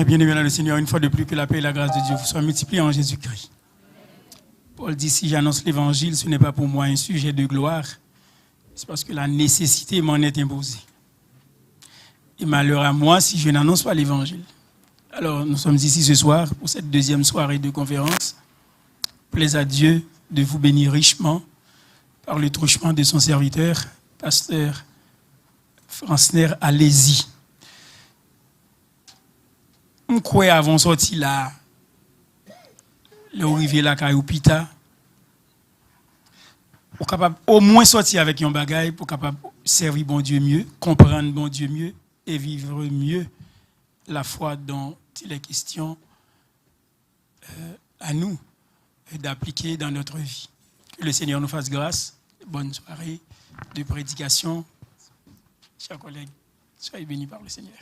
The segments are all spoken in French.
Bien-aimé dans le Seigneur, une fois de plus, que la paix et la grâce de Dieu vous soient multipliées en Jésus-Christ. Paul dit, si j'annonce l'évangile, ce n'est pas pour moi un sujet de gloire, c'est parce que la nécessité m'en est imposée. Et malheur à moi si je n'annonce pas l'évangile. Alors, nous sommes ici ce soir pour cette deuxième soirée de conférence. Plaise à Dieu de vous bénir richement par le truchement de son serviteur, pasteur Francner Alési. On croit avant sorti là, l'arrivée là, Kayoupita, pour capable au moins sortir avec un bagage, pour capable servir bon Dieu mieux, comprendre bon Dieu mieux et vivre mieux la foi dans les questions à nous d'appliquer dans notre vie. Que le Seigneur nous fasse grâce. Bonne soirée de prédication. Chers collègues, soyez bénis par le Seigneur.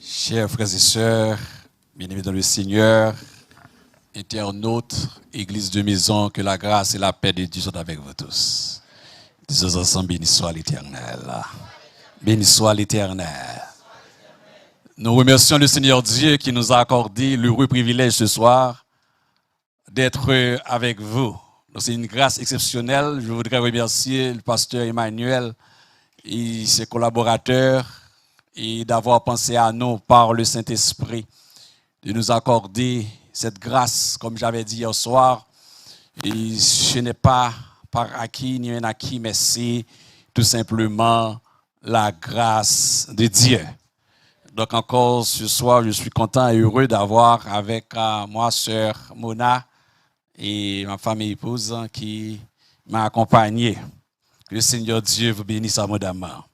Chers frères et sœurs, bien-aimés dans le Seigneur, internautes, Église de maison, que la grâce et la paix de Dieu soient avec vous tous. Disons ensemble, béni soit l'Éternel. Béni soit l'Éternel. Nous remercions le Seigneur Dieu qui nous a accordé l'heureux privilège ce soir d'être avec vous. C'est une grâce exceptionnelle. Je voudrais remercier le pasteur Emmanuel et ses collaborateurs et d'avoir pensé à nous par le Saint-Esprit, de nous accorder cette grâce, comme j'avais dit hier soir. Et ce n'est pas par acquis ni un acquis, mais c'est tout simplement la grâce de Dieu. Donc encore ce soir, je suis content et heureux d'avoir avec moi sœur Mona et ma femme et épouse qui m'a accompagné. Que le Seigneur Dieu vous bénisse abondamment.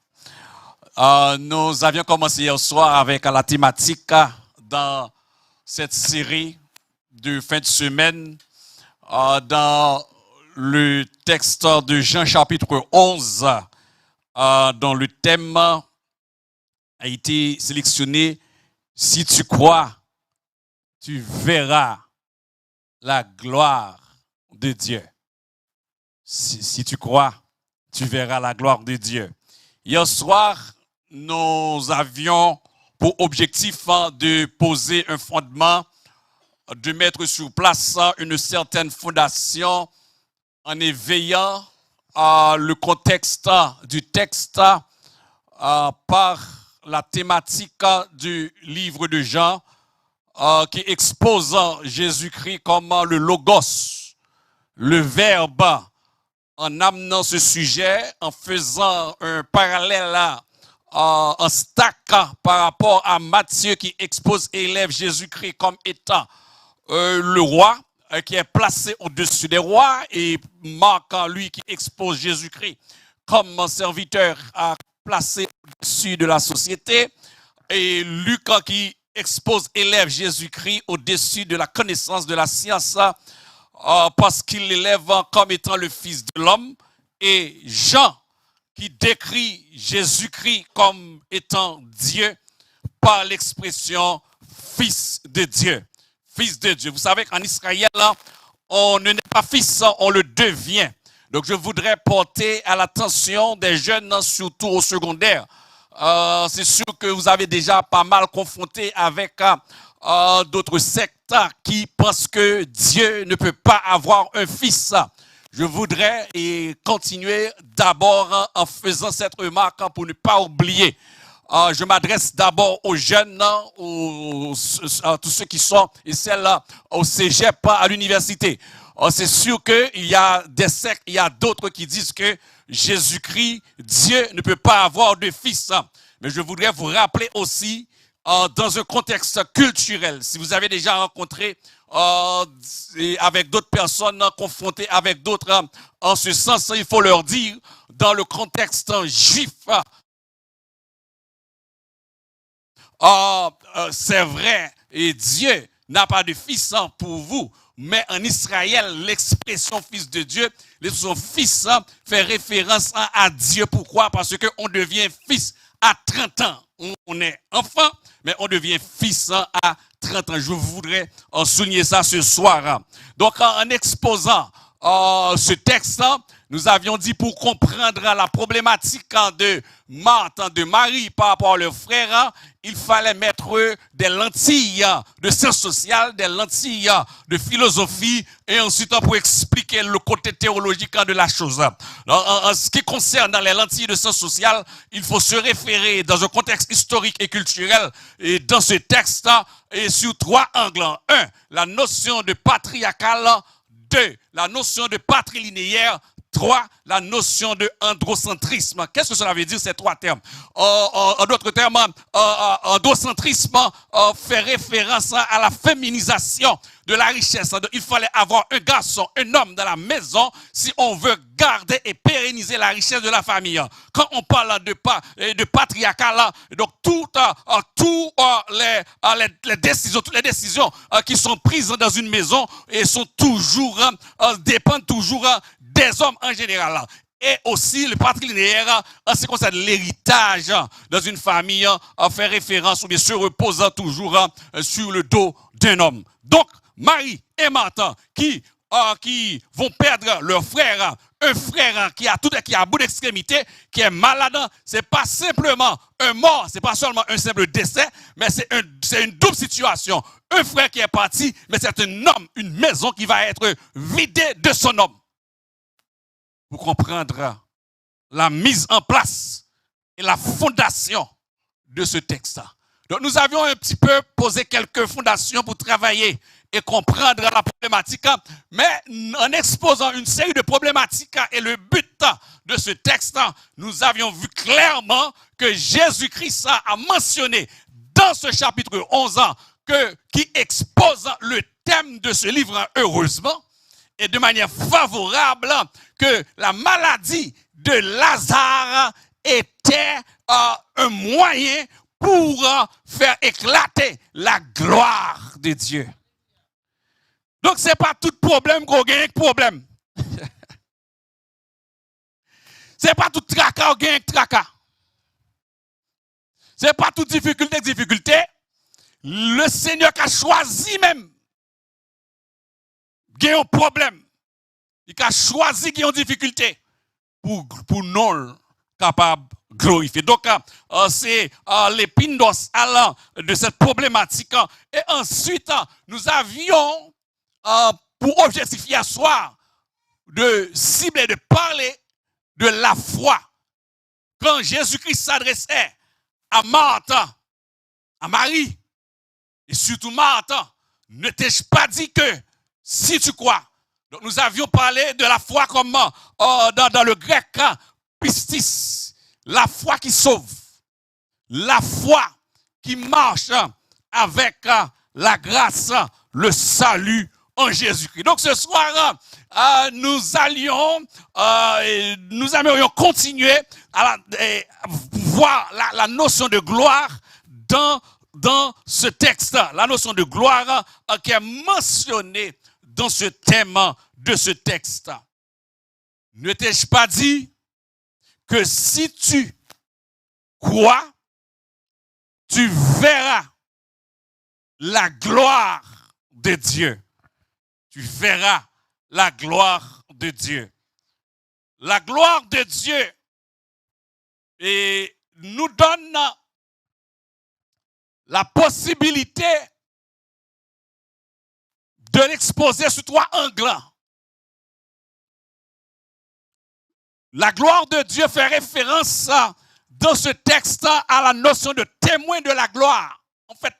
Nous avions commencé hier soir avec la thématique dans cette série de fin de semaine dans le texte de Jean chapitre 11 dont le thème a été sélectionné « Si tu crois, tu verras la gloire de Dieu ». Si tu crois, tu verras la gloire de Dieu. Hier soir, nous avions pour objectif de poser un fondement, de mettre sur place une certaine fondation en éveillant le contexte du texte par la thématique du livre de Jean qui expose Jésus-Christ comme le logos, le verbe, en amenant ce sujet, en faisant un parallèle en stack par rapport à Matthieu qui expose et élève Jésus-Christ comme étant le roi qui est placé au-dessus des rois, et Marc lui qui expose Jésus-Christ comme un serviteur placé au-dessus de la société, et Luc qui expose et élève Jésus-Christ au-dessus de la connaissance de la science parce qu'il l'élève comme étant le Fils de l'homme, et Jean qui décrit Jésus-Christ comme étant Dieu par l'expression Fils de Dieu. Fils de Dieu. Vous savez qu'en Israël, on ne naît pas fils, on le devient. Donc je voudrais porter à l'attention des jeunes, surtout au secondaire. C'est sûr que vous avez déjà pas mal confronté avec d'autres sectes qui pensent que Dieu ne peut pas avoir un fils. Je voudrais continuer d'abord en faisant cette remarque pour ne pas oublier. Je m'adresse d'abord aux jeunes, à tous ceux qui sont et celles au cégep, à l'université. C'est sûr qu'il y a des sectes, il y a d'autres qui disent que Jésus-Christ, Dieu, ne peut pas avoir de fils. Mais je voudrais vous rappeler aussi, dans un contexte culturel, si vous avez déjà rencontré avec d'autres personnes, confrontées avec d'autres, en ce sens, il faut leur dire, dans le contexte juif, c'est vrai, et Dieu n'a pas de fils pour vous, mais en Israël, l'expression fils de Dieu, l'expression fils fait référence à Dieu. Pourquoi? Parce qu'on devient fils à 30 ans. On est enfant, mais on devient fils à 30 ans. Je voudrais souligner ça ce soir. Donc, en exposant ce texte, nous avions dit pour comprendre la problématique de Marthe, de Marie par rapport à leur frère, il fallait mettre des lentilles de sciences sociales, des lentilles de philosophie et ensuite pour expliquer le côté théologique de la chose. En ce qui concerne les lentilles de sciences sociales, il faut se référer dans un contexte historique et culturel et dans ce texte et sur 3 angles. 1, la notion de patriarcal. 2, la notion de patrilinéaire. 3, la notion de androcentrisme. Qu'est-ce que cela veut dire, ces 3 termes? En d'autres termes, androcentrisme fait référence à la féminisation de la richesse. Il fallait avoir un garçon, un homme dans la maison si on veut garder et pérenniser la richesse de la famille. Quand on parle de patriarcat, donc toutes les décisions qui sont prises dans une maison et sont toujours dépendent toujours des hommes en général. Et aussi le patrilinéaire, en ce qui concerne l'héritage dans une famille, fait référence ou bien se reposant toujours sur le dos d'un homme. Donc, Marie et Marthe qui vont perdre leur frère, un frère qui a à bout d'extrémité, qui est malade, c'est pas simplement un mort, c'est pas seulement un simple décès, mais c'est une double situation. Un frère qui est parti, mais c'est un homme, une maison qui va être vidée de son homme. Pour comprendre la mise en place et la fondation de ce texte. Donc nous avions un petit peu posé quelques fondations pour travailler et comprendre la problématique, mais en exposant une série de problématiques et le but de ce texte, nous avions vu clairement que Jésus-Christ a mentionné dans ce chapitre 11 qui expose le thème de ce livre heureusement, et de manière favorable que la maladie de Lazare était un moyen pour faire éclater la gloire de Dieu. Donc, ce n'est pas tout problème qu'on gagne problème. Ce n'est pas tout tracas qu'on gagne tracas. Ce n'est pas toute difficulté. Le Seigneur qui a choisi même qui ont un problème, il a choisi qui ont difficulté pour nous capables de glorifier. Donc, c'est l'épine dorsale de cette problématique. Et ensuite, nous avions pour objectif hier soir de cibler, de parler de la foi. Quand Jésus-Christ s'adressait à Marthe, à Marie, et surtout Marthe, ne t'ai-je pas dit que si tu crois. Donc nous avions parlé de la foi comme dans le grec, pistis, la foi qui sauve, la foi qui marche avec la grâce, le salut en Jésus-Christ. Donc ce soir, nous aimerions continuer à voir la notion de gloire dans ce texte, la notion de gloire qui est mentionnée dans ce thème de ce texte. Ne t'ai-je pas dit que si tu crois, tu verras la gloire de Dieu. Tu verras la gloire de Dieu. La gloire de Dieu nous donne la possibilité de l'exposer sous 3 angles. La gloire de Dieu fait référence dans ce texte à la notion de témoin de la gloire. En fait,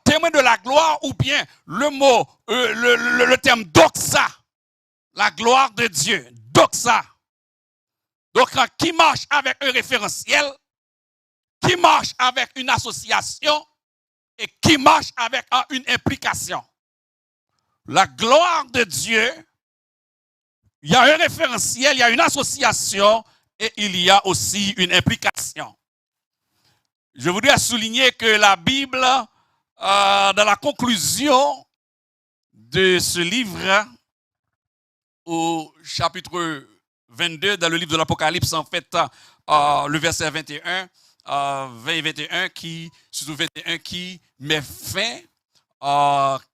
témoin de la gloire ou bien le mot, le terme doxa, la gloire de Dieu, doxa. Donc, qui marche avec un référentiel, qui marche avec une association et qui marche avec une implication. La gloire de Dieu, il y a un référentiel, il y a une association et il y a aussi une implication. Je voudrais souligner que la Bible, dans la conclusion de ce livre, au chapitre 22, dans le livre de l'Apocalypse, en fait, le verset 21, 20 et 21, surtout 21, qui met fin,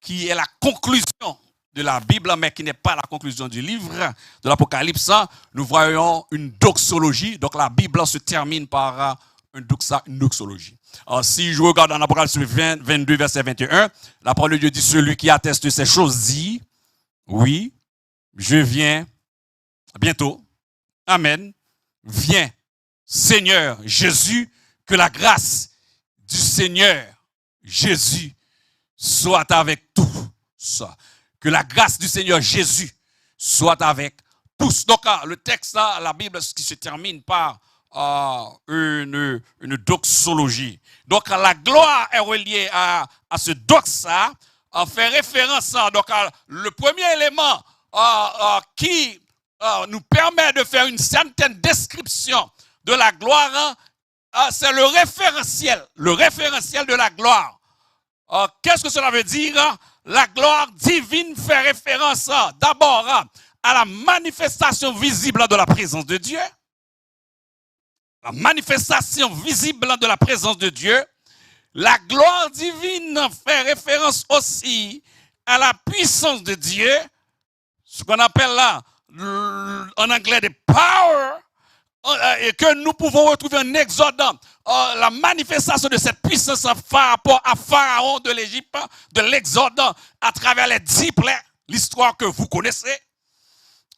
qui est la conclusion de la Bible, mais qui n'est pas la conclusion du livre de l'Apocalypse, nous voyons une doxologie. Donc la Bible se termine par une doxologie. Alors, si je regarde dans l'Apocalypse 22, verset 21, la parole de Dieu dit, celui qui atteste ces choses dit, oui, je viens bientôt. Amen. Viens, Seigneur Jésus, que la grâce du Seigneur Jésus soit avec tous. Que la grâce du Seigneur Jésus soit avec tous. Donc, le texte, là, la Bible, qui se termine par une doxologie. Donc, la gloire est reliée à ce doxa, fait référence à donc, le premier élément qui nous permet de faire une certaine description de la gloire, c'est le référentiel de la gloire. Qu'est-ce que cela veut dire? La gloire divine fait référence d'abord à la manifestation visible de la présence de Dieu. La manifestation visible de la présence de Dieu. La gloire divine fait référence aussi à la puissance de Dieu, ce qu'on appelle là, en anglais, the power, et que nous pouvons retrouver en Exode, la manifestation de cette puissance par rapport à Pharaon de l'Égypte, de l'Exode, à travers les 10 plaies, l'histoire que vous connaissez,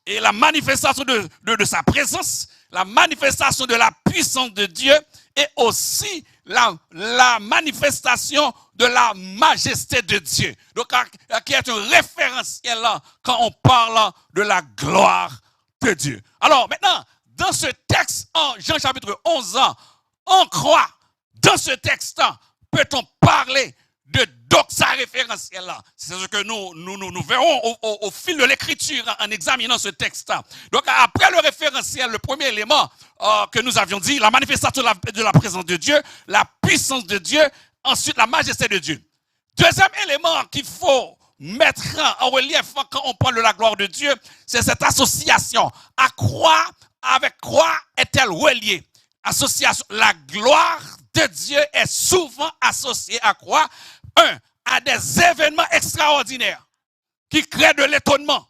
et la manifestation de sa présence, la manifestation de la puissance de Dieu, et aussi la manifestation de la majesté de Dieu. Donc, qui est un référentiel quand on parle de la gloire de Dieu. Alors, maintenant, dans ce texte, en Jean chapitre 11, on croit, dans ce texte, peut-on parler de doxa référentiel là. C'est ce que nous verrons au fil de l'écriture en examinant ce texte. Donc, après le référentiel, le premier élément que nous avions dit, la manifestation de la présence de Dieu, la puissance de Dieu, ensuite la majesté de Dieu. Deuxième élément qu'il faut mettre en relief quand on parle de la gloire de Dieu, c'est cette association. À quoi, avec quoi est-elle reliée? Association. La gloire de Dieu est souvent associée à quoi? À des événements extraordinaires qui créent de l'étonnement.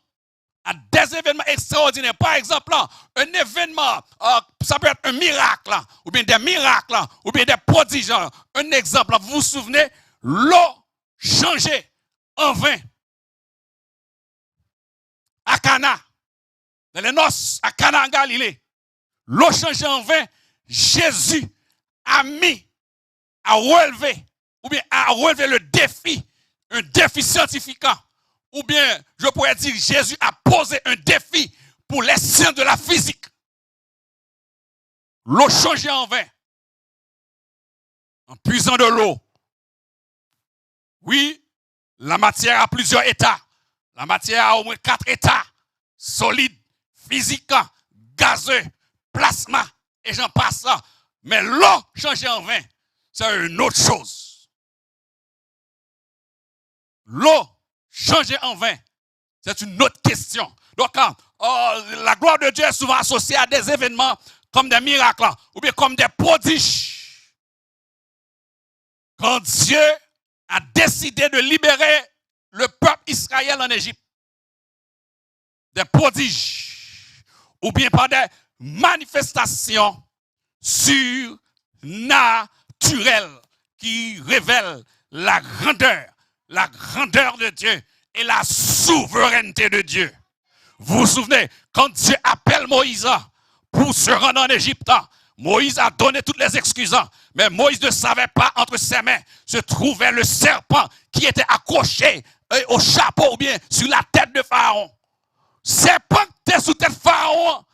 À des événements extraordinaires. Par exemple, un événement, ça peut être un miracle, ou bien des miracles, ou bien des prodiges. Un exemple, vous vous souvenez, l'eau changée en vin à Cana, dans les noces à Cana en Galilée. L'eau changée en vin, Jésus a relevé le défi, un défi scientifique, ou bien, je pourrais dire, Jésus a posé un défi pour les sciences de la physique. L'eau changée en vin, en puisant de l'eau. Oui, la matière a plusieurs états. La matière a au moins 4 états. Solide, physique, gazeux, plasma, et j'en passe. Mais l'eau changée en vin, c'est une autre chose. L'eau changée en vin, c'est une autre question. Donc, la gloire de Dieu est souvent associée à des événements comme des miracles ou bien comme des prodiges. Quand Dieu a décidé de libérer le peuple Israël en Égypte, des prodiges ou bien par des manifestations surnaturelles qui révèlent la grandeur de Dieu et la souveraineté de Dieu. Vous vous souvenez, quand Dieu appelle Moïse pour se rendre en Égypte, Moïse a donné toutes les excuses, mais Moïse ne savait pas entre ses mains se trouvait le serpent qui était accroché au chapeau ou bien sur la tête de Pharaon. Serpent qui était sous tête de Pharaon,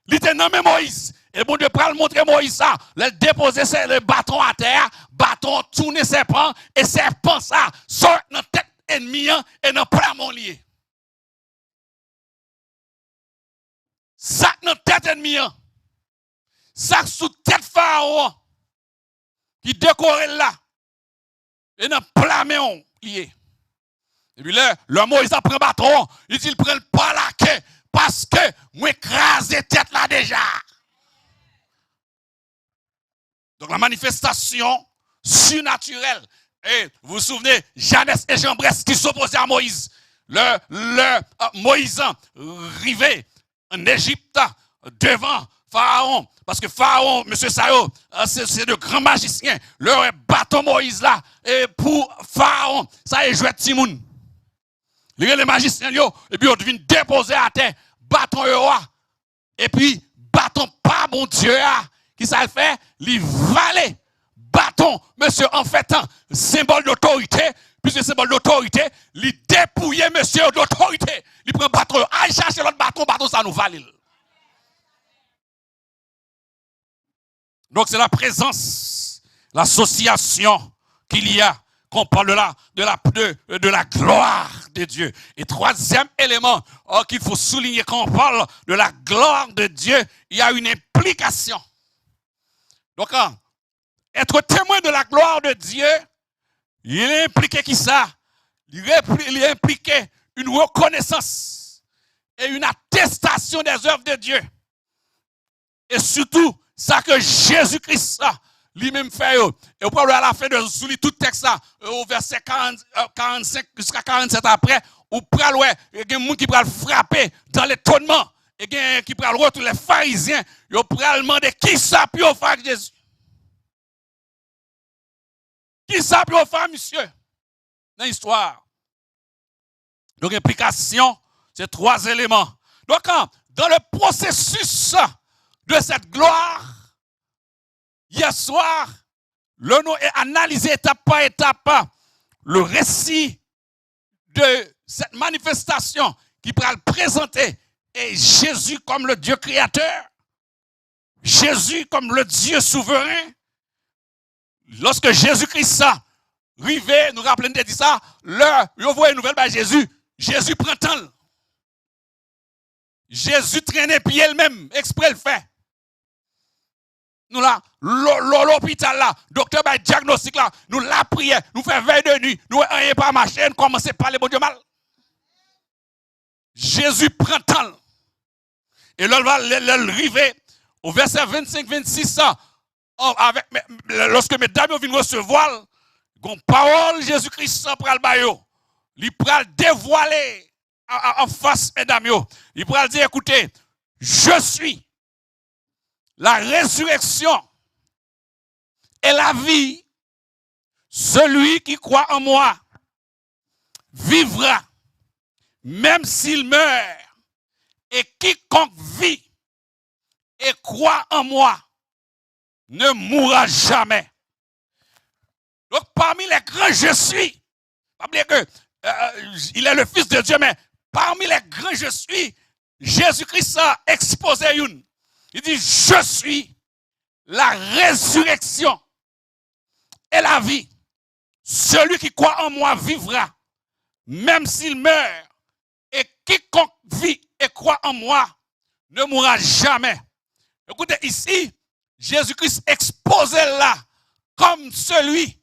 il était nommé Moïse. Et bon Dieu prend le montrer Moïse ça, il déposer le bâton à terre, bâton tourner serpent, et serpent ça sort dans la tête ennemie et dans plamon lié. Ça dans la tête ennemie, ça sous tête Pharaon, qui décore là, et dans plamon lié. Et puis là, le Moïse a pris le bâton, il dit, il prend pas la queue, parce que moi écrasé tête là déjà. Donc la manifestation surnaturelle. Et vous vous souvenez, Jeannès et Jambres qui s'opposaient à Moïse. Moïse arrivé en Égypte devant Pharaon, parce que Pharaon, monsieur Sayo, c'est de grands magiciens, leur bâton Moïse là, et pour Pharaon, ça est joué Timoun. Les magiciens, et puis on devine déposer à terre, bâton roi, et puis bâton pas mon Dieu, qui ça fait, il valait bâton, monsieur, en fait, symbole d'autorité, puisque symbole d'autorité, il dépouillait monsieur d'autorité, il prend bâton, aille chercher l'autre bâton, ça nous valide. Donc c'est la présence, l'association qu'il y a, qu'on parle de la gloire de Dieu. Et troisième élément qu'il faut souligner quand on parle de la gloire de Dieu, il y a une implication. Donc, être témoin de la gloire de Dieu, il est impliqué qui ça? Il est impliqué une reconnaissance et une attestation des œuvres de Dieu. Et surtout, ça que Jésus-Christ lui-même fait. Et on peut à la fin de souligner tout texte ça, au verset 45 jusqu'à 47 après, ou pral ouais, il y a des gens qui pral frapper dans l'étonnement, et qui pral retrouver les pharisiens, ils pral demander qui ça puis au faire Jésus. Qui ça puis au faire monsieur dans l'histoire. Donc implication, c'est trois éléments. Donc dans le processus de cette gloire, hier soir, le nom est analysé étape par étape le récit de cette manifestation qui pourra le présenter et Jésus comme le Dieu créateur, Jésus comme le Dieu souverain. Lorsque Jésus-Christ arrivé, nous rappelons de dire ça, vous voyez une nouvelle par Jésus, Jésus prend temps. Jésus traînait pied elle-même, exprès le fait. Nous là, l'hôpital là, docteur by diagnostic là, nous la prière, nous fait veille de nuit, nous n'ayons pas marché, nous commençons à parler bon Dieu mal. Jésus prend temps. Et là, l'arriver au verset 25-26, lorsque mesdames viennent recevoir, gon parole Jésus-Christ pral bayo, il pral dévoiler en face mesdames yo. Il pral dire écoutez, je suis la résurrection et la vie. Celui qui croit en moi vivra, même s'il meurt. Et quiconque vit et croit en moi ne mourra jamais. Donc parmi les grands je suis, pas oublier que il est le Fils de Dieu, mais parmi les grands je suis, Jésus-Christ a exposé une. Il dit, je suis la résurrection et la vie. Celui qui croit en moi vivra, même s'il meurt. Et quiconque vit et croit en moi ne mourra jamais. Écoutez, ici, Jésus-Christ exposé là comme celui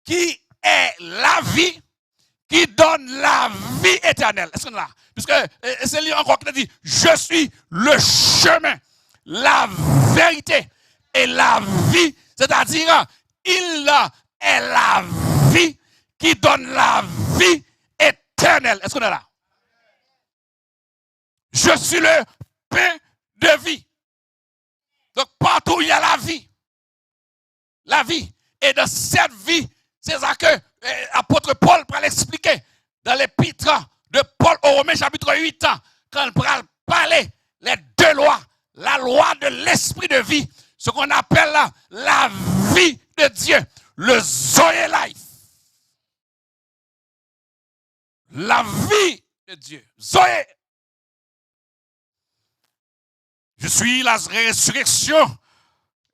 qui est la vie, qui donne la vie éternelle. Est-ce que là? Puisque c'est lui encore qui dit, je suis le chemin, la vérité et la vie, c'est-à-dire il est la vie qui donne la vie éternelle. Est-ce qu'on est là? Je suis le pain de vie. Donc partout il y a la vie. La vie. Et dans cette vie, c'est ça que l'apôtre Paul pourra l'expliquer dans l'épître de Paul aux Romains chapitre 8, quand il pourra parler les deux lois. La loi de l'esprit de vie, ce qu'on appelle la vie de Dieu, le Zoé Life. La vie de Dieu, Zoé. Je suis la résurrection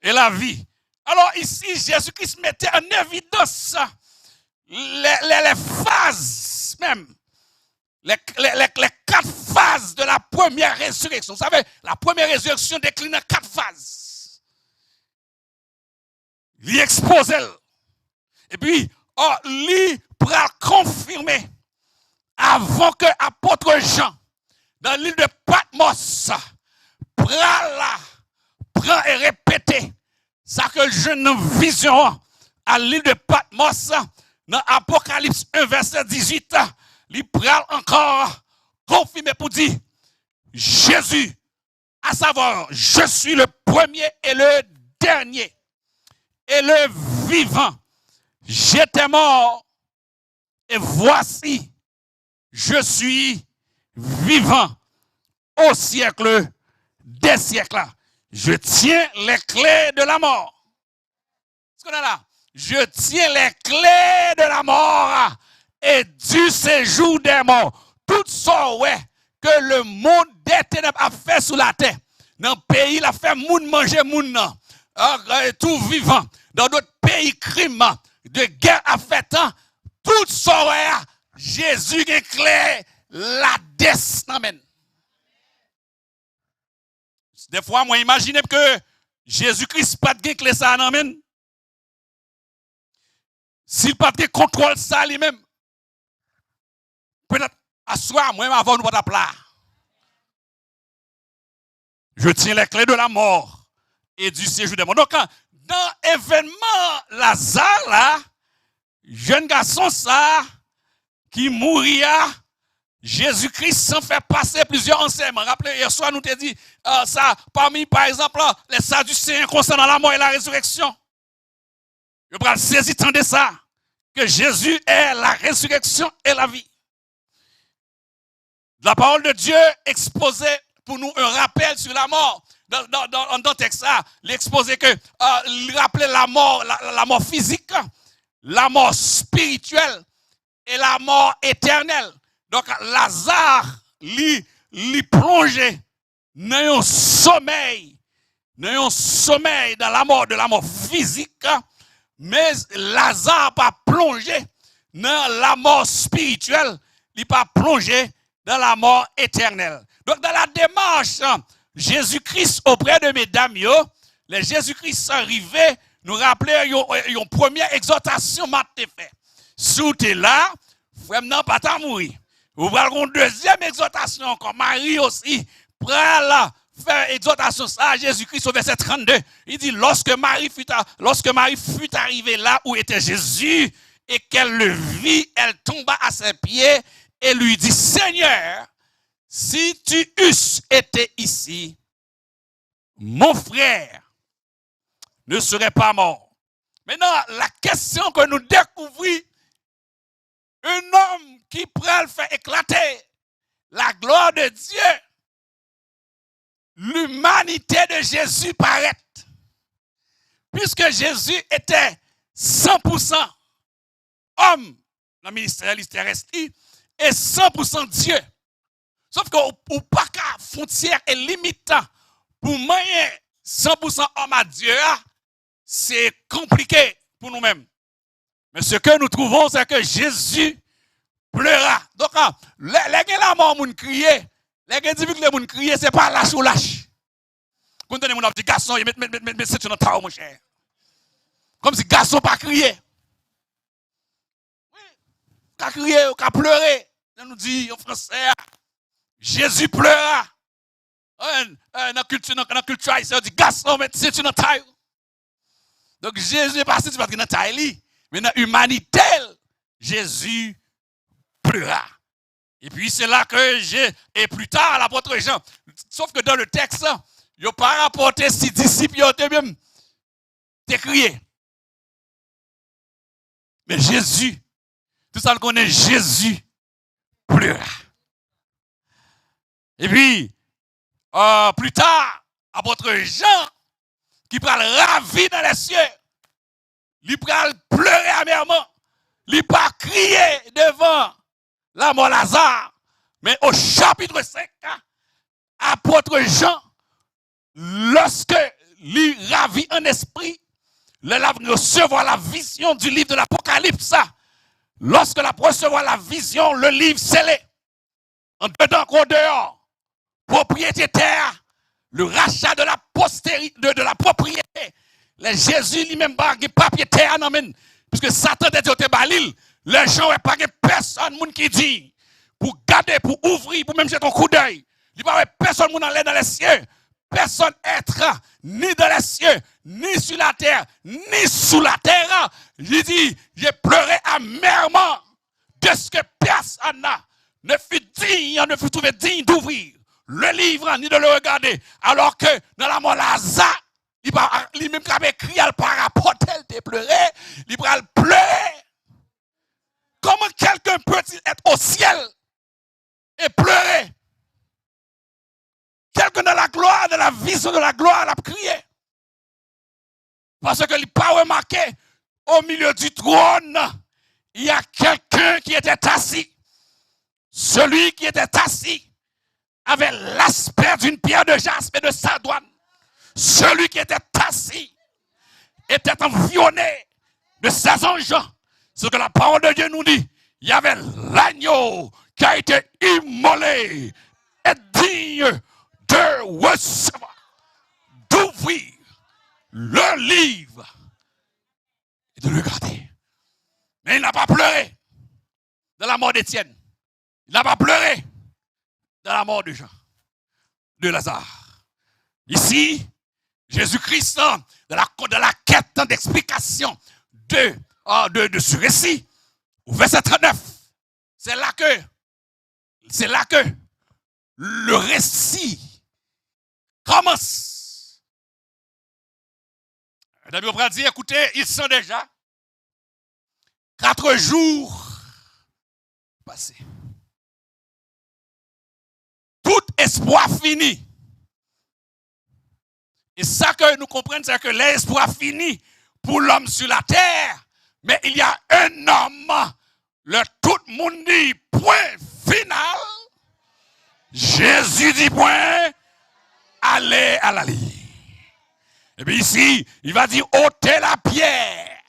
et la vie. Alors ici, Jésus-Christ mettait en évidence les phases même. Les 4 phases de la première résurrection. Vous savez, la première résurrection décline en 4 phases. Il expose. Et puis, il pourra confirmer avant que l'apôtre Jean, dans l'île de Patmos, prend et répéter ça que le jeune vision à l'île de Patmos, dans Apocalypse 1, verset 18. il pral encore confirmer pour dire Jésus, à savoir, je suis le premier et le dernier et le vivant. J'étais mort et voici, je suis vivant au siècle des siècles. Je tiens les clés de la mort. Est-ce qu'on est là? Je tiens les clés de la mort et du séjour des morts. Tout ça, ouais, que le monde des ténèbres a fait sous la terre. Dans le pays, il a fait moun manger moun nan. Tout vivant. Dans d'autres pays, crime, de guerre a fait tant. Tout ça, ouais, Jésus est clé, la destin. Des fois, moi, imaginez que Jésus-Christ pas de clé ça, amen. S'il pas de contrôle ça lui-même, peut-être à soi, moi, avant nous pas plat. Je tiens les clés de la mort et du séjour des morts. Donc, dans l'événement Lazare, là, jeune garçon, ça, qui mouria, Jésus-Christ s'en fait passer plusieurs enseignements. Rappelez, hier soir, nous t'ai dit, ça, parmi, par exemple, les Sadducéens concernant la mort et la résurrection. Je vais saisir tant de ça, que Jésus est la résurrection et la vie. La parole de Dieu exposait pour nous un rappel sur la mort. Dans le texte, il exposait que, il rappelait la mort physique, la mort spirituelle et la mort éternelle. Donc, Lazare, lui plongé dans un sommeil dans la mort physique, mais Lazare pas plongé dans la mort spirituelle, il pas plongé dans la mort éternelle. Donc, dans la démarche, Jésus-Christ auprès de mesdames, les Jésus-Christ arrivé, nous rappeler une première exhortation m'a fait. Si tu es là, frère, non, pas ta mourir. Vous avez une deuxième exhortation encore. Marie aussi, prend faire exhortation ça à Jésus-Christ au verset 32. Il dit, lorsque Marie fut arrivée là où était Jésus et qu'elle le vit, elle tomba à ses pieds et lui dit, Seigneur, si tu eusses été ici, mon frère ne serait pas mort. Maintenant, la question que nous découvrons, un homme qui pourrait faire éclater la gloire de Dieu, l'humanité de Jésus paraît. Puisque Jésus était 100% homme dans le ministère terrestre et 100% Dieu. Sauf que pas qu'à frontière est limitant pour moyen 100% homme à Dieu, c'est compliqué pour nous-mêmes. Mais ce que nous trouvons, c'est que Jésus pleura. Donc, les la mort moun crier, les individus que les moun crier, c'est pas lâche ou lâche. Quand on a dit garçon, mais c'est une taille, mon cher. Comme si garçon pas crier. Oui, qu'a crier, qu'a pleurer. On nous dit en français, Jésus pleura. Dans la culture, on dit garçon, mais c'est une taille. Donc, Jésus est passé parce qu'il est dans taille. Mais dans l'humanité, Jésus pleura. Et puis c'est là que et plus tard, l'apôtre Jean, sauf que dans le texte, il n'a pas rapporté si disciples ont même crié. Mais Jésus, tout ça le connaît, Jésus pleura. Et puis, plus tard, l'apôtre Jean, qui parle ravi dans les cieux, il pral pleurer amèrement, il pas crier devant la mort Lazare, mais au chapitre 5, apôtre Jean, lorsque il ravit en esprit, il recevoir la vision du livre de l'Apocalypse, lorsque il recevoir la vision, le livre scellé, en dedans qu'au dehors, propriété terre, le rachat de la postérité, de la propriété. Les Jésus lui-même pas de papier terre non puisque Satan a dit au balil, les gens n'ont pas personne qui dit pour garder, pour ouvrir, pour même jeter ton coup d'œil. Il n'y a pas personne qui aller dans les cieux, personne être ni dans les cieux, ni sur la terre, ni sous la terre. Il dit, j'ai pleuré amèrement de ce que personne ne fut trouvé digne d'ouvrir le livre ni de le regarder. Alors que dans la mort Lazare, il même quand écrit, il par rapport, elle te pleurer, il va pleurer. Comment quelqu'un peut-il être au ciel et pleurer? Quelqu'un dans la gloire, dans la vision de la gloire, a crié. Parce que il n'a pas remarqué, au milieu du trône, il y a quelqu'un qui était assis. Celui qui était assis avait l'aspect d'une pierre de jaspe et de sardoine. Celui qui était assis était environné de 16 anges. Ce que la parole de Dieu nous dit, il y avait l'agneau qui a été immolé et digne de recevoir, d'ouvrir le livre et de le garder. Mais il n'a pas pleuré de la mort d'Étienne. Il n'a pas pleuré de la mort de Jean, de Lazare. Ici, Jésus-Christ, de la quête d'explication de ce récit, au verset 39, c'est là que le récit commence. David va dire, écoutez, ils sont déjà 4 jours passés. Tout espoir fini. Et ça que nous comprenons, c'est que l'espoir fini pour l'homme sur la terre. Mais il y a un homme, tout le monde dit point final. Jésus dit point, allez à la ligne. Et puis ici, il va dire ôtez la pierre.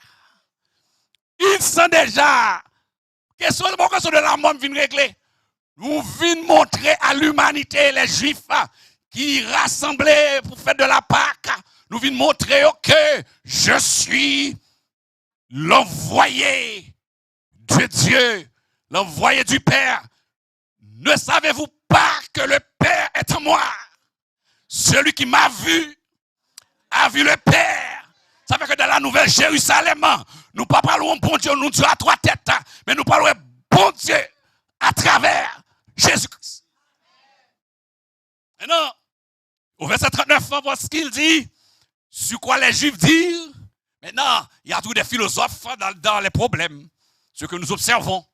Ils sont déjà. Question de la mort vient régler. Nous venons montrer à l'humanité, les Juifs qui rassemblaient pour faire de la Pâque. Nous venons montrer que je suis l'envoyé de Dieu, l'envoyé du Père. Ne savez-vous pas que le Père est en moi? Celui qui m'a vu a vu le Père. Ça fait que dans la Nouvelle Jérusalem, nous ne parlons pas bon Dieu, nous Dieu à 3 têtes, mais nous parlons bon Dieu à travers Jésus-Christ. Maintenant, au verset 39, on voit ce qu'il dit, sur quoi les Juifs disent. Maintenant, il y a tous des philosophes dans les problèmes, ce que nous observons.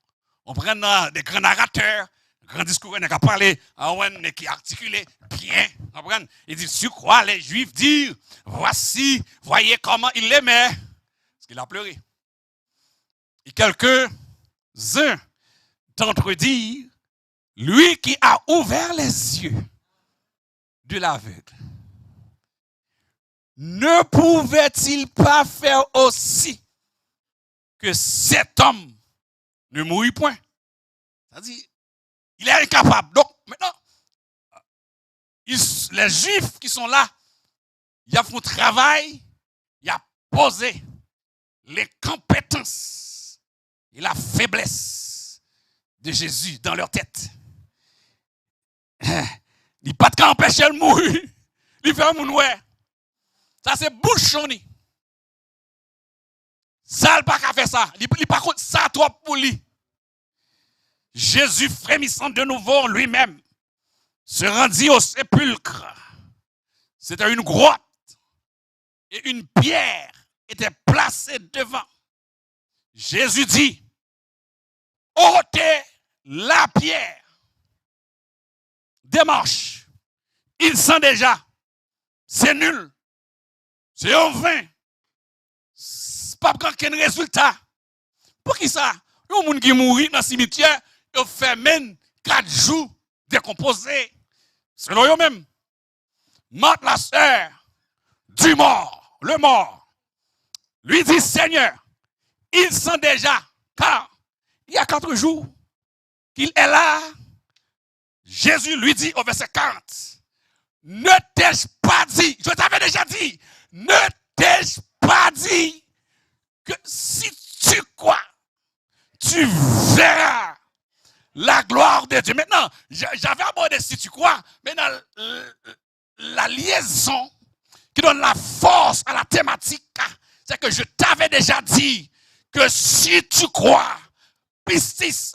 On prend des grands narrateurs, grands discours, qui a parlé, qui articulé bien. Il dit, sur quoi les Juifs disent, voici, voyez comment il l'aimait. Parce qu'il a pleuré. Et quelques-uns d'entre eux disent, lui qui a ouvert les yeux de l'aveugle, ne pouvait-il pas faire aussi que cet homme ne mourit point? C'est-à-dire, il est incapable. Donc, maintenant, les Juifs qui sont là, ils font travail, ils ont posé les compétences et la faiblesse de Jésus dans leur tête. Il n'y a pas de cas empêcher de mourir. Il fait un mounoué. Ça, c'est bouchonné. Ça, il n'a pas qu'à faire ça. Il n'a pas contre ça trop pour lui. Jésus, frémissant de nouveau lui-même, se rendit au sépulcre. C'était une grotte. Et une pierre était placée devant. Jésus dit, ôtez la pierre. Démarche. Ils sont déjà. C'est nul. C'est en vain. C'est pas pour aucun résultat. Pour qui ça? Il y a des gens qui mourent dans le cimetière, ils fait même 4 jours décomposés. Selon eux-mêmes. Marthe, la sœur du mort, le mort, lui dit, Seigneur, ils sont déjà, car il y a 4 jours qu'il est là. Jésus lui dit au verset 40, ne t'ai-je pas dit, je t'avais déjà dit, ne t'ai-je pas dit que si tu crois, tu verras la gloire de Dieu. Maintenant, j'avais abordé si tu crois, maintenant, la liaison qui donne la force à la thématique, c'est que je t'avais déjà dit que si tu crois, pistis,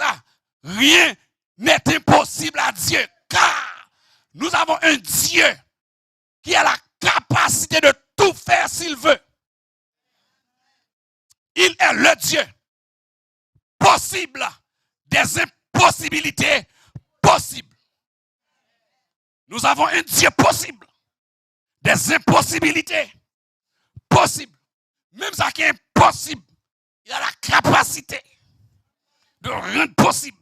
rien n'est impossible à Dieu. Car nous avons un Dieu qui a la capacité de tout faire s'il veut. Il est le Dieu possible des impossibilités possibles. Nous avons un Dieu possible des impossibilités possibles. Même ça qui est impossible, il a la capacité de rendre possible.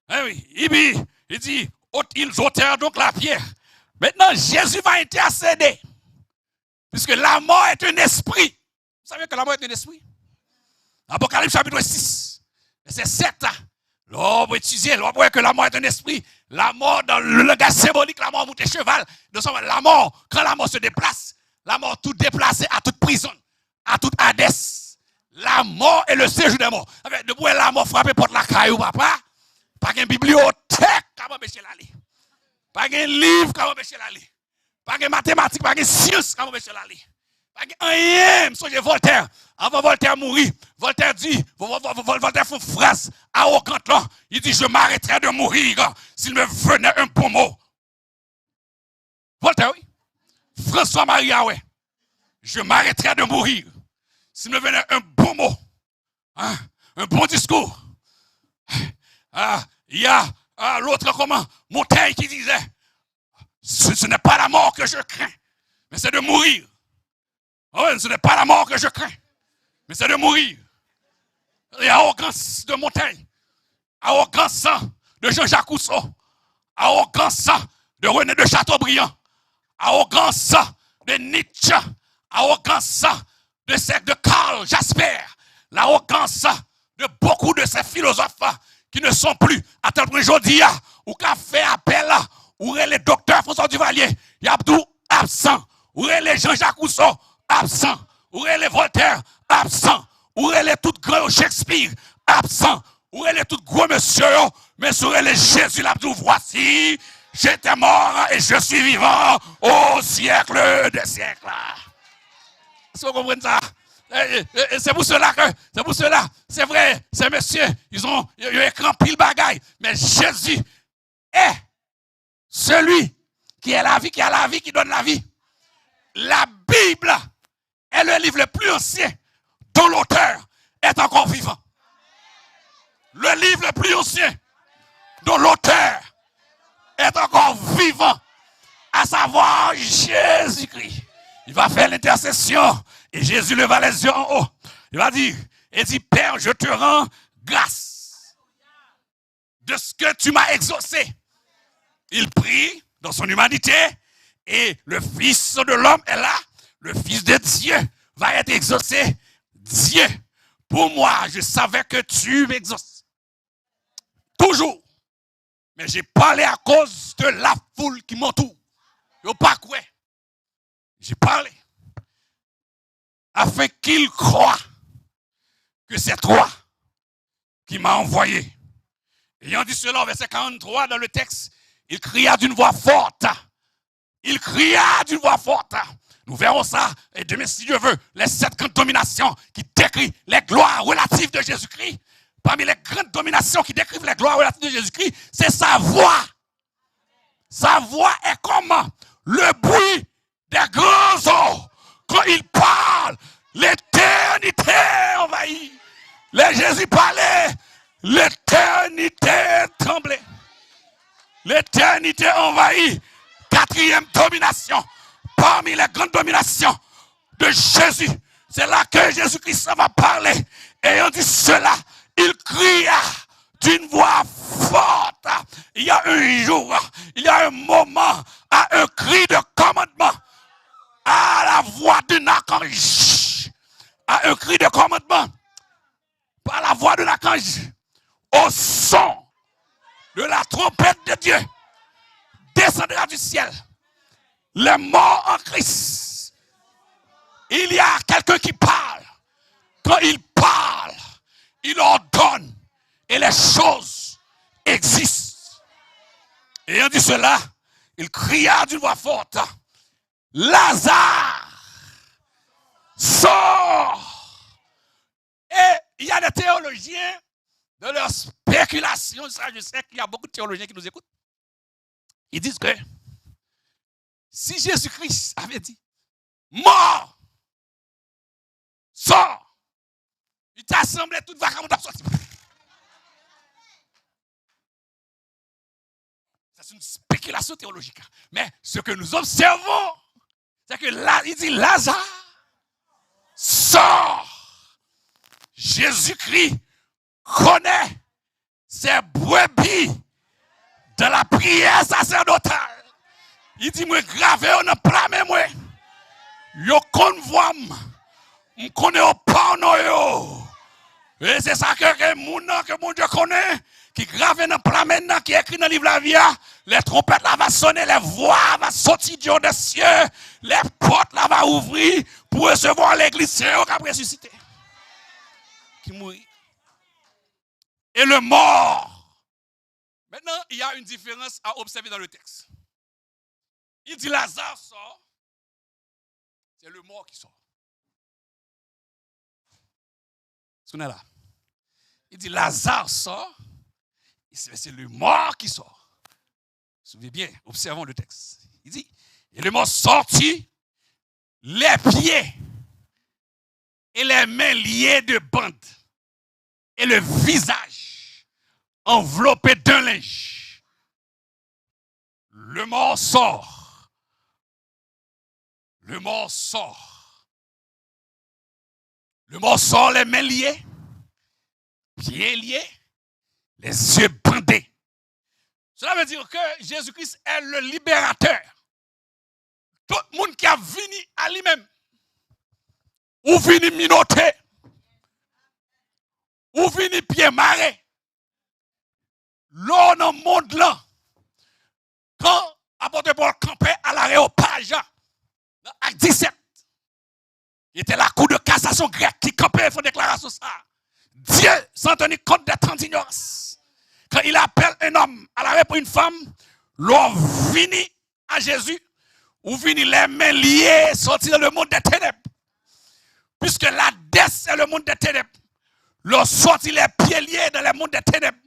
Eh oui, il dit, ils ôtèrent donc la pierre. Maintenant, Jésus va intercéder. Puisque la mort est un esprit. Vous savez que la mort est un esprit? Apocalypse chapitre 6, verset 7. L'on va étudier, l'on voit que la mort est un esprit. La mort, dans le langage symbolique, la mort monte un cheval. La mort, quand la mort se déplace, la mort tout déplacée à toute prison, à toute Hadès. La mort est le séjour des morts. Depuis la mort frappe porte la caillou, papa. Pas qu'une bibliothèque, comment empêcher l'aller. Pas qu'un livre, comment empêcher l'aller. Pas qu'une mathématique, pas qu'une science, comment empêcher l'aller. Pas qu'un rien, songez Voltaire. Avant Voltaire mourir, Voltaire dit, Voltaire fait une phrase arrogante là. Il dit, je m'arrêterai de mourir s'il me venait un bon mot. Voltaire, oui. François-Marie, ouais. Je m'arrêterai de mourir s'il me venait un bon mot. Hein? Un bon discours. Il y a l'autre comment Montaigne qui disait, ce n'est pas la mort que je crains, mais c'est de mourir. Oh, ce n'est pas la mort que je crains, mais c'est de mourir. Il y a arrogance de Montaigne, arrogance de Jean-Jacques Rousseau, arrogance de René de Chateaubriand, arrogance de Nietzsche, arrogance de Karl Jasper, l'arrogance de beaucoup de ces philosophes qui ne sont plus à tel point aujourd'hui, ou qu'a fait appel, ou les docteurs François Duvalier, il y a tout absent, ou les Jean-Jacques Rousseau, absent, ou les Voltaire, absent, ou les tout grands Shakespeare, absent, ou les tout gros monsieur, mais sur les Jésus l'abdou, voici, j'étais mort et je suis vivant au siècle des siècles. Est-ce que vous comprenez ça? C'est pour cela, c'est vrai, ces messieurs, ils ont écran pile bagaille, mais Jésus est celui qui est la vie, qui a la vie, qui donne la vie. La Bible est le livre le plus ancien dont l'auteur est encore vivant. Le livre le plus ancien dont l'auteur est encore vivant, à savoir Jésus-Christ. Il va faire l'intercession et Jésus leva les yeux en haut. Il va dire, et dit, Père, je te rends grâce de ce que tu m'as exaucé. Il prie dans son humanité et le Fils de l'homme est là. Le Fils de Dieu va être exaucé. Dieu, pour moi, je savais que tu m'exauces. Toujours. Mais j'ai parlé à cause de la foule qui m'entoure. Yo pas quoi. J'ai parlé afin qu'il croie que c'est toi qui m'as envoyé. Ayant dit cela, verset 43 dans le texte, il cria d'une voix forte. Il cria d'une voix forte. Nous verrons ça, et demain, si Dieu veut, les 7 grandes dominations qui décrivent les gloires relatives de Jésus-Christ. Parmi les grandes dominations qui décrivent les gloires relatives de Jésus-Christ, c'est sa voix. Sa voix est comme le bruit des grands eaux. Quand il parle, l'éternité envahit. Les Jésus parlait, l'éternité tremblait. L'éternité envahit. 4e domination. Parmi les grandes dominations de Jésus, c'est là que Jésus-Christ va parler. Ayant dit cela, il cria d'une voix forte. Il y a un jour, il y a un moment, à un cri de commandement, à la voix d'un archange, à un cri de commandement, par la voix d'un archange, au son de la trompette de Dieu, descendra du ciel. Les morts en Christ. Il y a quelqu'un qui parle. Quand il parle, il ordonne et les choses existent. Ayant dit cela, il cria d'une voix forte, Lazare, sors. Et il y a des théologiens dans leur spéculation, ça je sais qu'il y a beaucoup de théologiens qui nous écoutent. Ils disent que si Jésus-Christ avait dit, mort, sors, il t'a assemblé toute vacances dans sorti. C'est une spéculation théologique. Mais ce que nous observons, c'est que là, il dit Lazare, sors. Jésus-Christ connaît ses brebis dans la prière sacerdotale. Il dit, moi, gravé, on a plamé, moi. Yo convoie, on connaît au pan, et c'est ça que mon Dieu connaît, qui grave dans le plamé, qui écrit dans le livre de la vie. Les trompettes là vont sonner, les voix vont sortir du haut des cieux, les portes là vont ouvrir pour recevoir l'église qui a ressuscité. Qui mourit. Et le mort. Maintenant, il y a une différence à observer dans le texte. Il dit Lazare sort, c'est le mort qui sort. Est-ce qu'on est là? Il dit Lazare sort, c'est le mort qui sort. Souvenez bien, observons le texte. Il dit, et le mort sortit, les pieds et les mains liées de bandes, et le visage enveloppé d'un linge. Le mort sort. Le mort sort. Le mort sort, les mains liées, pieds liés, les yeux bandés. Cela veut dire que Jésus-Christ est le libérateur. Tout le monde qui a venu à lui-même, ou venu minoter, ou venu pied maré, là dans le monde là, quand apôtre Paul campait à l'aréopage, dans Acte 17, il était la cour de cassation grecque qui campait et fait déclaration ça. Dieu, sans tenir compte des temps d'ignorance, quand il appelle un homme à l'arrêt pour une femme, l'on vini à Jésus, ou vini les mains liées, sorti dans le monde des ténèbres. Puisque la dette, c'est le monde des ténèbres. L'on sorti les pieds liés dans le monde des ténèbres.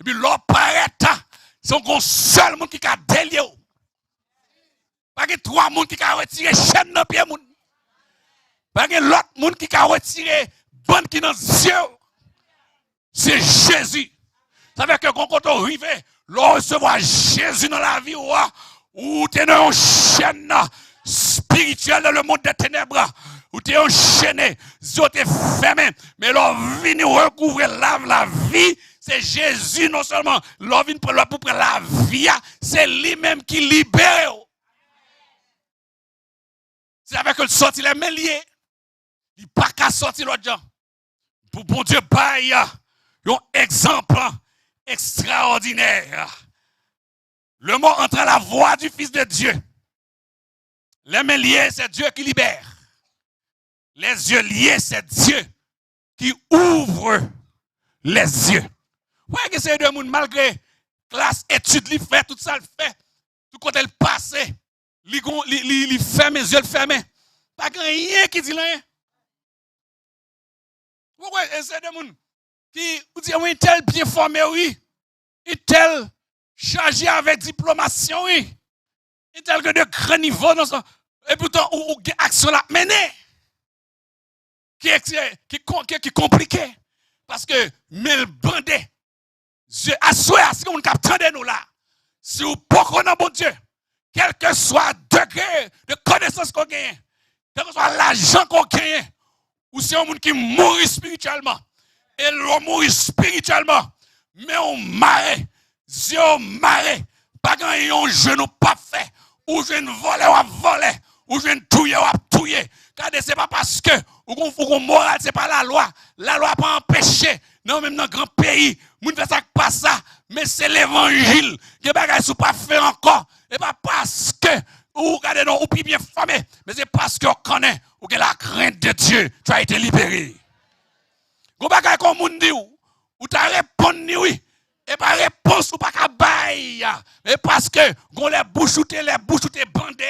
Et puis l'on paraît, c'est un seul monde qui a délié. Pas que trois monde qui a retiré chaîne dans le pied. Pas que l'autre monde qui a retiré bande qui dans les yeux. C'est Jésus. Ça veut dire que quand on arrive, l'on recevoir Jésus dans la vie, ou tu es dans une chaîne spirituelle dans le monde des ténèbres, ou tu es enchaîné, tu es fermé, mais l'on vient recouvrir la vie, c'est Jésus non seulement, l'on vient pour prendre la vie, c'est lui-même qui libère. C'est avec le sorti les mains liées, il n'y a pas qu'à sortir l'autre gens. Pour bon Dieu, baille un exemple extraordinaire. Le mot entre à la voix du Fils de Dieu. Les mains liées, c'est Dieu qui libère. Les yeux liés, c'est Dieu qui ouvre les yeux. Ouais, que c'est deux monde malgré classe, étude, il fait tout ça, il fait. Tout côté le passé, il ferme les yeux, il ferme. Pas rien qui dit rien. Pourquoi c'est deux monde qui dit oui, tel bien formé, oui, et tel chargé avec diplomation, oui, et tel que de grand niveau, et pourtant, ou action la mener, qui est compliqué, parce que, mais le bandé, je assure, si on capte de nous là, si vous pouvez bon Dieu, quel que soit le degré de connaissance qu'on gagne, quel que soit l'argent qu'on gagne, ou si on qui mourit spirituellement, et l'on mourit spirituellement, mais on marre, si on marre, pas quand un genou pas fait, ou je ne voler ou voler, ou je ne touiller ou touiller. Car c'est pas parce que, ou qu'on moral, c'est pas la loi pas empêché, non, même dans un grand pays, moun fait ça pas ça, mais c'est l'évangile, que bagay sou pas fait encore, et pas parce que, ou regardez non, ou bien formé, mais c'est parce qu'on connaît, ou que la crainte de Dieu, tu as été libéré. Go bagay comme moun di ou ta répondu oui et pas réponse ou pas ka bail mais parce que gon les bouches ou te bandé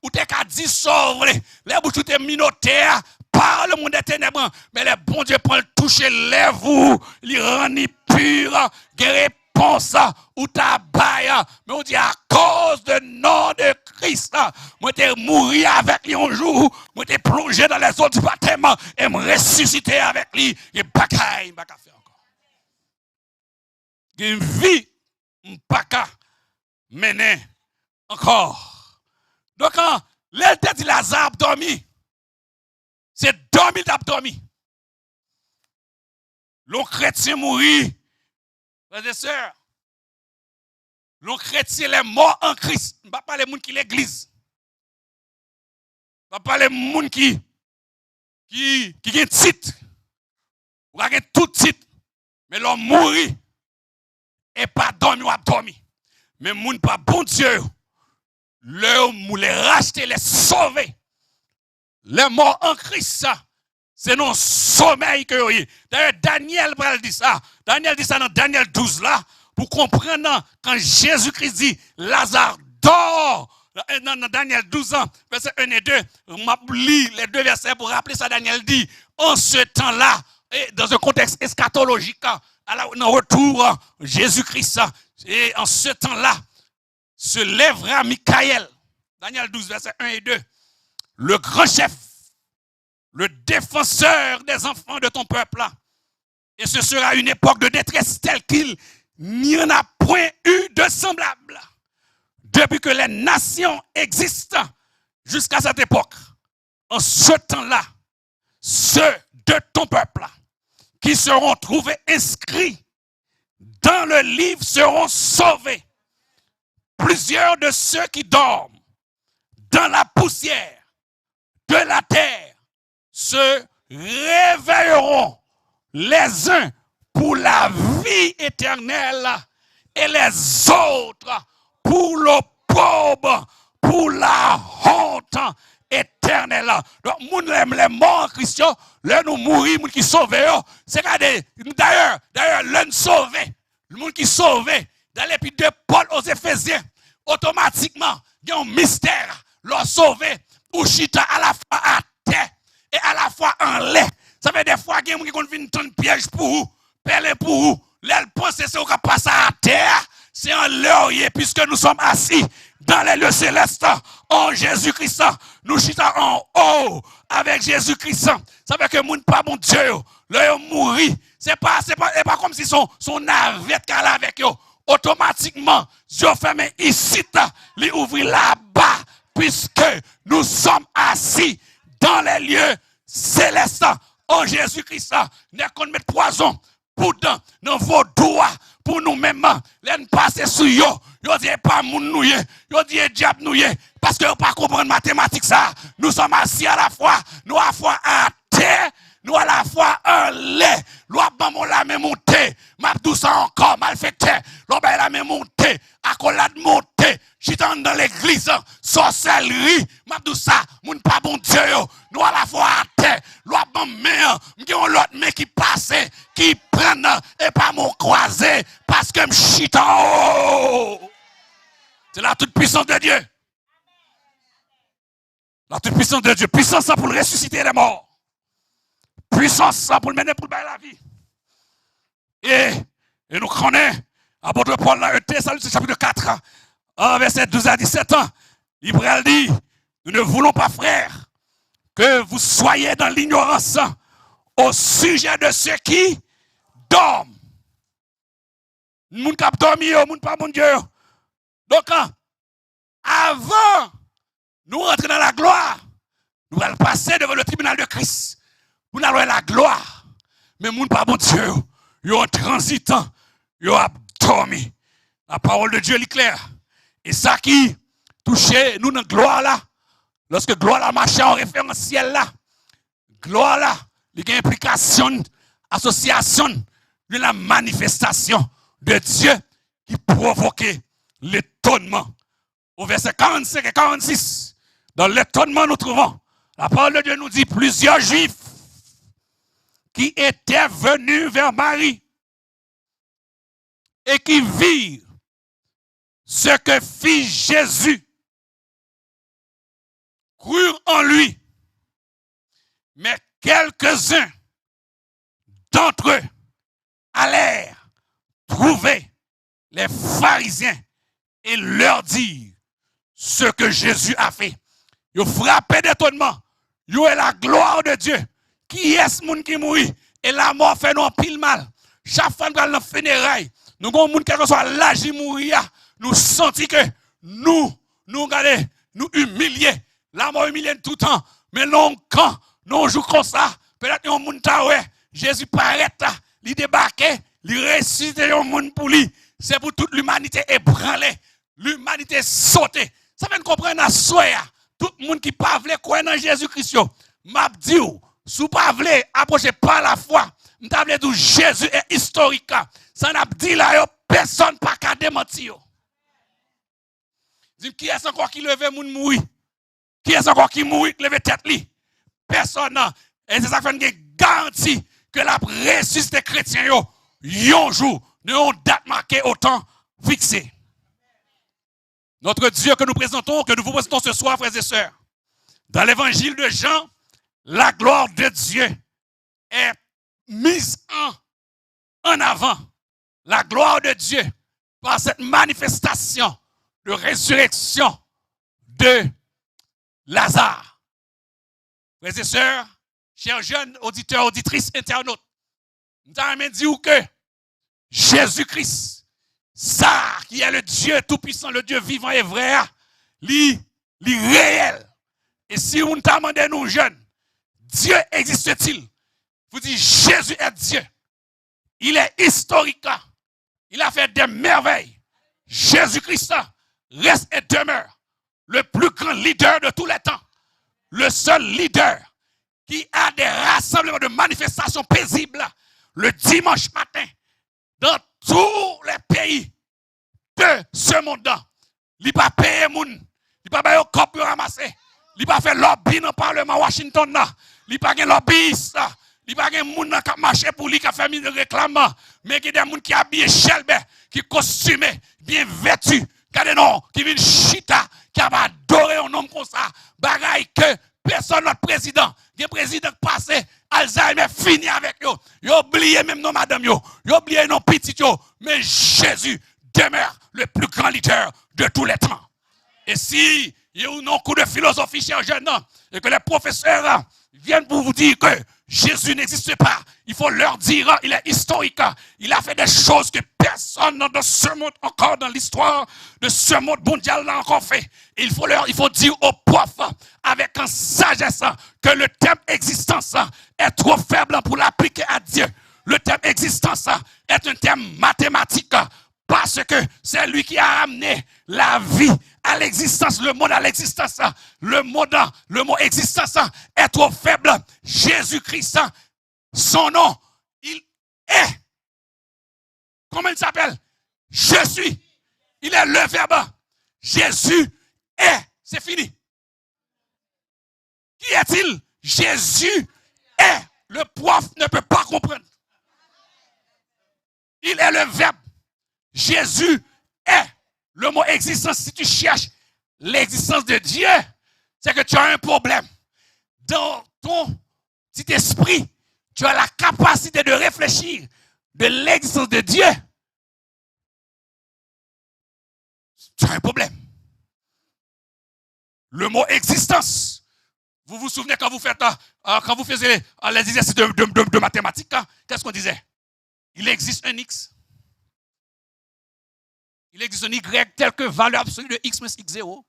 ou te ka dissolve les bouches ou te minoté par le monde des ténèbres, mais le bon Dieu prend le toucher les vous, il rend pur, il réponse ou tabaye, mais on dit à cause de nom de Christ, moi t'ai mouru avec lui un jour, moi t'ai plongé dans les eaux du baptême et me ressuscité avec lui, et bakaille, pas faire encore. Une vie, pas mener encore. Donc, quand l'été dit Lazare a dormi, c'est dormi d'abdomi. Le chrétien mourit, frères et sœurs. Le chrétien est mort en Christ. Je ne vais pas parler de gens qui l'église. Je ne vais pas parler de gens qui ont un titre. Ou qui ont tout titre. Mais l'homme mourit. Et pas dormi ou abdomi. Mais moun pas bon Dieu. L'homme les racheter, les sauver. Les morts en Christ, c'est non sommeil que vous. D'ailleurs, Daniel dit ça. Daniel dit ça dans Daniel 12 là. Pour comprendre quand Jésus-Christ dit Lazare dort. Dans Daniel 12 ans, verset 1 et 2, je lis les deux versets pour rappeler ça. Daniel dit, en ce temps-là, dans un contexte eschatologique, dans le retour Jésus-Christ, et en ce temps-là, se lèvera Michael, Daniel 12, verset 1 et 2, le grand chef, le défenseur des enfants de ton peuple, et ce sera une époque de détresse telle qu'il n'y en a point eu de semblable. Depuis que les nations existent jusqu'à cette époque, en ce temps-là, ceux de ton peuple qui seront trouvés inscrits dans le livre seront sauvés. Plusieurs de ceux qui dorment dans la poussière de la terre se réveilleront les uns pour la vie éternelle et les autres pour l'opprobre, pour la honte éternelle. Donc, les morts en Christ, là nous mourir, les qui sauvent, c'est d'ailleurs, l'un sauvé, le monde qui sauve, dans l'épître de Paul aux Éphésiens, automatiquement, il y a un mystère, leur sauvé, ou chita à la fois à terre et à la fois en lait. Ça fait des fois qu'il y a des gens qui viennent un piège pour vous, pelle pour vous, là, pensent que c'est qu'on passe à terre, c'est en laurier, puisque nous sommes assis dans les lieux célestes, en Jésus-Christ, nous chitons en haut avec Jésus-Christ. Ça veut que le monde pas bon Dieu, là, il mourit. C'est pas comme si son navette qu'elle avec eux. Automatiquement, Dieu ferme ici, il ouvre là-bas, puisque nous sommes assis dans les lieux célestes, en Jésus-Christ. N'est qu'on met poison, poudre dans vos doigts, pour nous-mêmes, les passer sur yo. Yo dit pas moun nouye, yo dit diable nouye, parce que vous pas comprendre mathématiques ça. Nous sommes assis à la fois, nous à la fois à terre, nous à la fois un lait. Loi bon la même montée, m'a tout ça encore mal fait terre. Loi la même montée, accolade montée, j'étais dans l'église, sorcellerie, m'a tout ça, moun pas bon Dieu. Nous à la fois à terre, loi bon mère, m'gon l'autre mais qui passe, qui prenne et pas mon croisé parce que m'chite en haut. C'est la toute puissance de Dieu. La toute puissance de Dieu. Puissance pour le ressusciter les morts. Puissance pour le mener pour le la vie. Et nous connaissons, apôtre Paul l'a été, salut, c'est chapitre 4, verset 12 à 17 ans. Il dit, nous ne voulons pas, frères, que vous soyez dans l'ignorance au sujet de ceux qui dorment. Moun kap dormi, moun pas bon Dieu. Donc, avant nous rentrer dans la gloire, nous allons passer devant le tribunal de Christ. Nous allons la gloire. Mais moun pas bon Dieu, ils ont transitant, ils ont dormi. La parole de Dieu est claire. Et ça qui touche nous dans la gloire là, lorsque gloire là marche en référentiel là, gloire là, il y a une implication, association de la manifestation de Dieu qui provoque l'étonnement. Au verset 45 et 46, dans l'étonnement nous trouvons, la parole de Dieu nous dit plusieurs juifs qui étaient venus vers Marie et qui virent ce que fit Jésus, crurent en lui Mais quelques-uns d'entre eux allèrent trouver les pharisiens et leur dire ce que Jésus a fait. Ils frappé d'étonnement. Ils ont la gloire de Dieu. Qui est ce monde qui mourit? Et la mort fait nous pile mal. Chaque fois que nous allons dans le funérailles, nous avons des gens qui soit l'âge de mourir, nous sentons que nous humilier. La mort humilie tout le temps. Mais non, quand nous jouons comme ça, peut-être que nous avons Jésus paraît là, il débarque, il ressuscite un monde pour lui. C'est pour toute l'humanité ébranlée, l'humanité sautée. Ça fait comprendre à soi, tout le monde qui ne parle pas croire dans Jésus-Christ, m'a dit, si vous ne parlez pas approcher par la foi, m'ta vle dire Jésus est historique. Ça n'a dit là, personne pas qu'à démentir. Dis qui est encore qui leve moun mourir? Qui est encore qui mourit, leve tête li? Personne. Et c'est ça qui fait une garantie que la ressuscité des chrétiens yon jour, yon date marquée au temps fixé. Notre Dieu que nous présentons, que nous vous présentons ce soir, frères et sœurs, dans l'évangile de Jean, la gloire de Dieu est mise en avant. La gloire de Dieu par cette manifestation de résurrection de Lazare. Frères et sœurs, chers jeunes auditeurs, auditrices, internautes, nous avons dit que Jésus-Christ, ça qui est le Dieu tout-puissant, le Dieu vivant et vrai, li réel. Et si on t'a demandé nous jeunes, Dieu existe-t-il? Vous dites Jésus est Dieu. Il est historique. Il a fait des merveilles. Jésus-Christ reste et demeure le plus grand leader de tous les temps. Le seul leader qui a des rassemblements de manifestations paisibles le dimanche matin dans tous les pays de ce monde. Il n'a pas payé moun, il n'a pas payé au cop pour ramasser, il n'a pas fait lobby dans le Parlement Washington, il n'a pas fait lobbyiste, il n'a pas fait moun qui a marché pour lui, qui a fait de réclame, mais il y a des gens qui habillent chelbe, qui costumé, bien vêtu, qui viennent chita, qui a adoré un homme comme ça, bagaille que personne notre président, le président passé, Alzheimer fini avec eux. Ils ont oublié même nos madame, ils ont oublié nos petits, mais Jésus demeure le plus grand leader de tous les temps. Et si il y a un coup de philosophie chez un jeune homme, et que les professeurs viennent pour vous dire que Jésus n'existe pas, il faut leur dire il est historique. Il a fait des choses que personne dans ce monde, encore dans l'histoire de ce monde mondial, n'a encore fait. Et il faut dire aux profs avec une sagesse que le terme existence est trop faible pour l'appliquer à Dieu. Le terme existence est un terme mathématique parce que c'est lui qui a amené la vie à l'existence, le monde à l'existence. Le mot existence est trop faible. Jésus-Christ, son nom, il est. Comment il s'appelle? Je suis. Il est le verbe. Jésus est. C'est fini. Qui est-il? Jésus est. Le prof ne peut pas comprendre. Il est le verbe. Jésus est. Le mot existence, si tu cherches l'existence de Dieu, c'est que tu as un problème. Dans ton petit esprit, tu as la capacité de réfléchir de l'existence de Dieu. Tu as un problème. Le mot existence, vous vous souvenez quand vous faisiez les exercices de mathématiques, qu'est-ce qu'on disait? Il existe un X. Il existe un Y tel que valeur absolue de X plus X0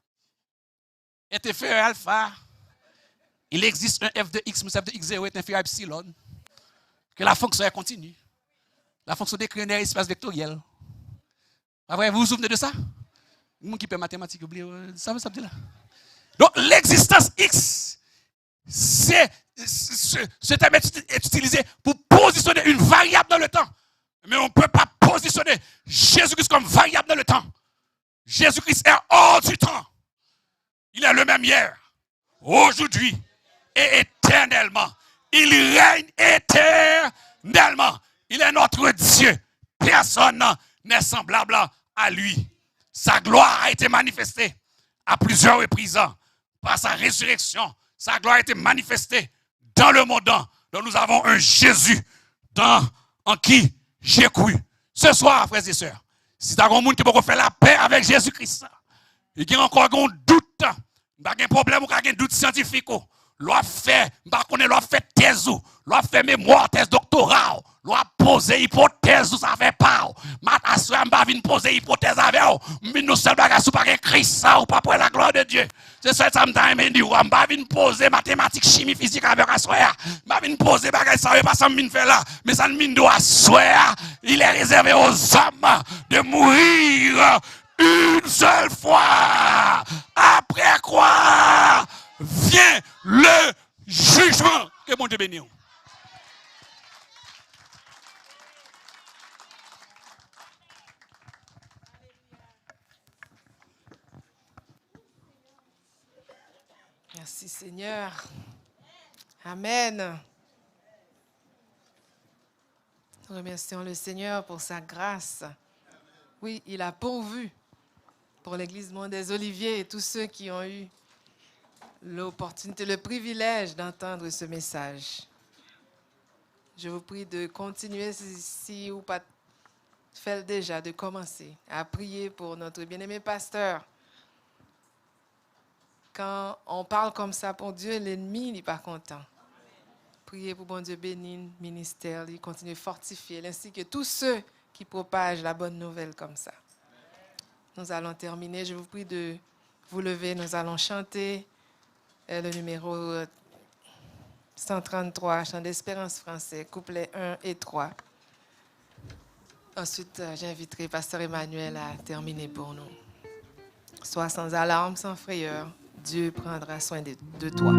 est inférieur à alpha. Il existe un F de X plus F de X0 est inférieur à epsilon. Que la fonction est continue. La fonction décrit un espace vectoriel. Après, vous vous souvenez de ça? Le monde qui peut mathématiques, oubliez ça veut dire là. Donc, l'existence X, ce terme est utilisé pour positionner une variable dans le temps. Mais on ne peut pas positionner Jésus-Christ comme variable dans le temps. Jésus-Christ est hors du temps. Il est le même hier, aujourd'hui et éternellement. Il règne éternellement. Il est notre Dieu. Personne n'est semblable à lui. Sa gloire a été manifestée à plusieurs reprises par sa résurrection. Sa gloire a été manifestée dans le monde. Donc nous avons un Jésus en qui j'ai cru. Ce soir, frères et sœurs, si tu as un monde qui peut faire la paix avec Jésus-Christ, et qui a encore un doute, pas un problème ou un doute scientifique, l'on fait thèse, l'on fait mémoire, thèse doctorale, l'on poser hypothèse, ça fait pas. Maintenant, je vais poser hypothèse avec vous, mais nous sommes pas Christ ou pas pour la gloire de Dieu. C'est ça que je me dis, je vais poser mathématiques, chimie, physique avec Assoya. Je vais poser bagage ça, pas ça me fait là, mais ça me doit Assoya. Il est réservé aux hommes de mourir une seule fois. Après quoi vient le jugement. Que mon Dieu bénisse. Merci Seigneur. Amen. Nous remercions le Seigneur pour sa grâce. Oui, il a pourvu pour l'Église Mont des Oliviers et tous ceux qui ont eu l'opportunité, le privilège d'entendre ce message. Je vous prie de continuer, si ou pas fait déjà, de commencer à prier pour notre bien-aimé pasteur. Quand on parle comme ça pour Dieu, l'ennemi n'est pas content. Priez pour bon Dieu bénir le ministère, il continue à fortifier, ainsi que tous ceux qui propagent la bonne nouvelle comme ça. Nous allons terminer. Je vous prie de vous lever. Nous allons chanter le numéro 133, Chant d'espérance français, couplets 1 et 3. Ensuite, j'inviterai Pasteur Emmanuel à terminer pour nous. Sois sans alarme, sans frayeur. Dieu prendra soin de toi.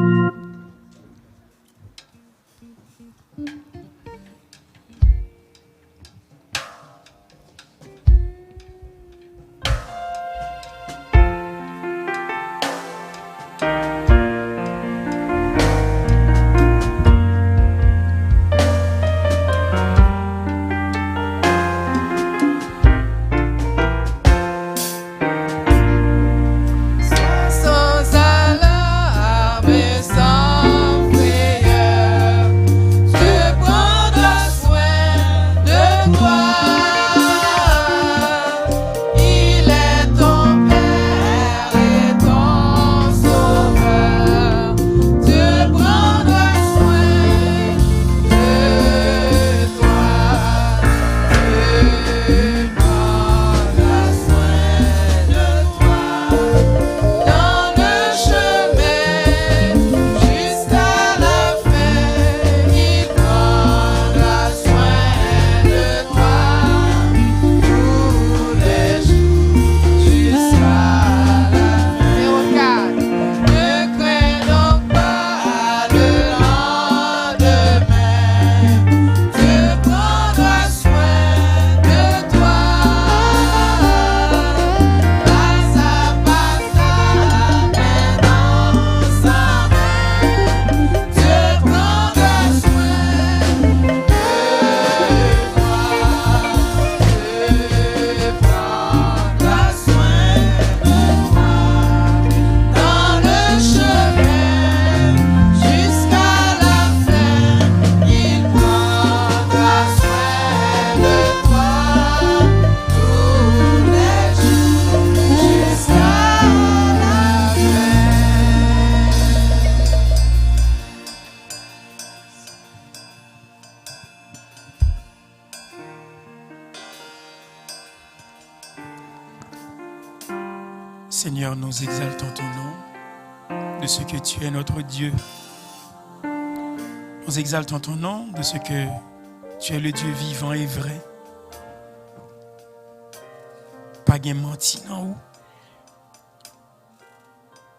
Sans alarme et sans frayeur, je prendrai soin de toi. Il est ton Père et ton Sauveur. Je prendrai soin de toi. Je prendrai soin de toi. Dans le chemin jusqu'à la fin, il prendra soin de toi. Tous les jours jusqu'à la fin. Ne crains donc pas le lendemain. Dieu prendra soin de toi. Pas à pas, main dans sa main. Dieu prendra soin de toi. Dieu prendra soin de toi. Dans le chemin jusqu'à la fin, il prendra soin de toi. Tous les jours jusqu'à la fin. Seigneur, nous exaltons ton nom de ce que tu es notre Dieu. Nous exaltons ton nom de ce que tu es le Dieu vivant et vrai. Pas gain menti en haut.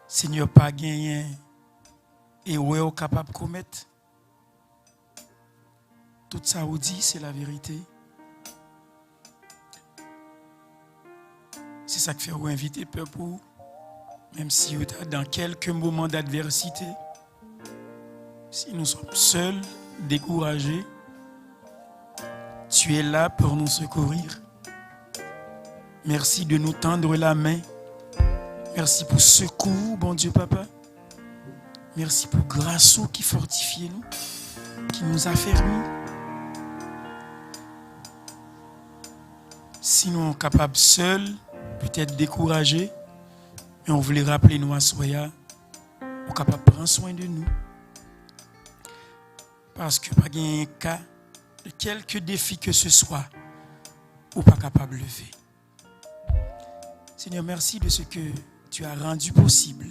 Seigneur, pas gain et où est capable de commettre. Tout ça vous dit, c'est la vérité. C'est ça que fait vous inviter peuple, même si vous êtes dans quelques moments d'adversité, si nous sommes seuls, découragés, tu es là pour nous secourir. Merci de nous tendre la main. Merci pour secours, bon Dieu Papa. Merci pour grâce qui fortifie nous, qui nous affermit. Si nous sommes capables seuls, peut-être découragés, mais on voulait rappeler nous à Soya, on est capable de prendre soin de nous. Parce que pas un cas de quelque défi que ce soit, ou pas capable de lever. Seigneur, merci de ce que tu as rendu possible.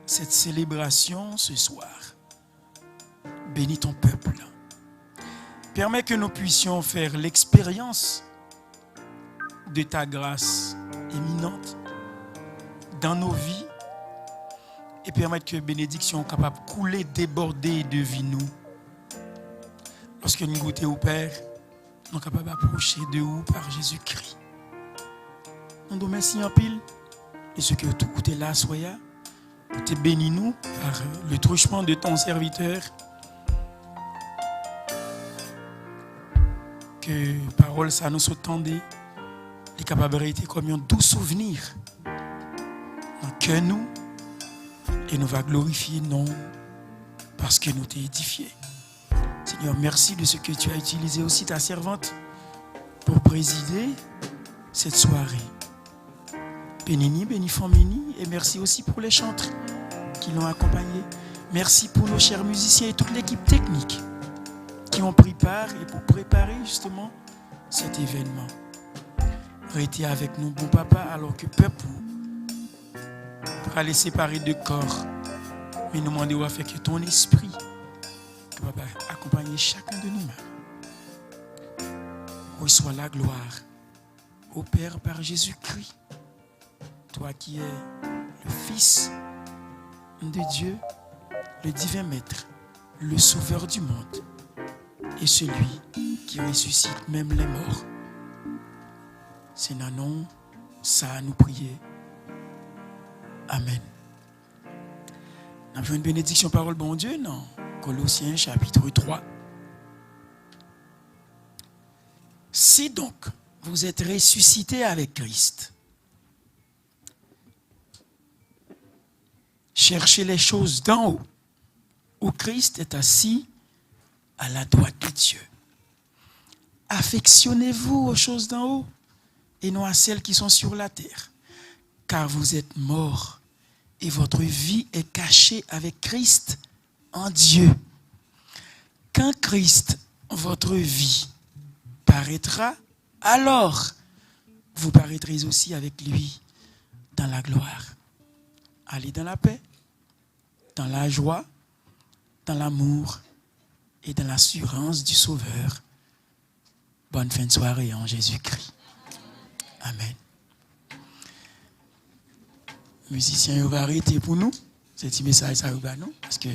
Cette célébration ce soir. Bénis ton peuple. Permets que nous puissions faire l'expérience de ta grâce éminente dans nos vies et permettre que bénédiction capable de couler, déborder de vie nous. Lorsque nous goûtons au Père, nous sommes capables d'approcher de vous par Jésus-Christ. Nous nous remercions en pile de ce que tout est là, soya. Tu bénis nous par le truchement de ton serviteur. Que parole ça nous soit tendue, les capables comme un doux souvenir dans que nous et nous va glorifier non parce que nous t'es édifié. Seigneur, merci de ce que tu as utilisé aussi ta servante pour présider cette soirée. Bénis, bénis Famini, et merci aussi pour les chantres qui l'ont accompagné. Merci pour nos chers musiciens et toute l'équipe technique qui ont pris part et pour préparer justement cet événement. Restez avec nous, bon papa, alors que peuple pour les séparer de corps. Mais nous demandons à faire que ton esprit que papa accompagne chacun de nous. Reçois la gloire au Père par Jésus-Christ. Toi qui es le Fils de Dieu, le divin Maître, le Sauveur du monde et celui qui ressuscite même les morts. C'est dans nom ça à nous prier. Amen. Nous avons une bénédiction parole bon Dieu dans Colossiens chapitre 3. Si donc vous êtes ressuscités avec Christ, cherchez les choses d'en haut, où Christ est assis à la droite de Dieu. Affectionnez-vous aux choses d'en haut et non à celles qui sont sur la terre, car vous êtes morts et votre vie est cachée avec Christ en Dieu. Quand Christ, votre vie, paraîtra, alors vous paraîtrez aussi avec lui dans la gloire. Allez dans la paix, dans la joie, dans l'amour et dans l'assurance du Sauveur. Bonne fin de soirée en Jésus-Christ. Amen. Musiciens, vous va arrêter pour nous. C'est un petit message, ça va nous, parce que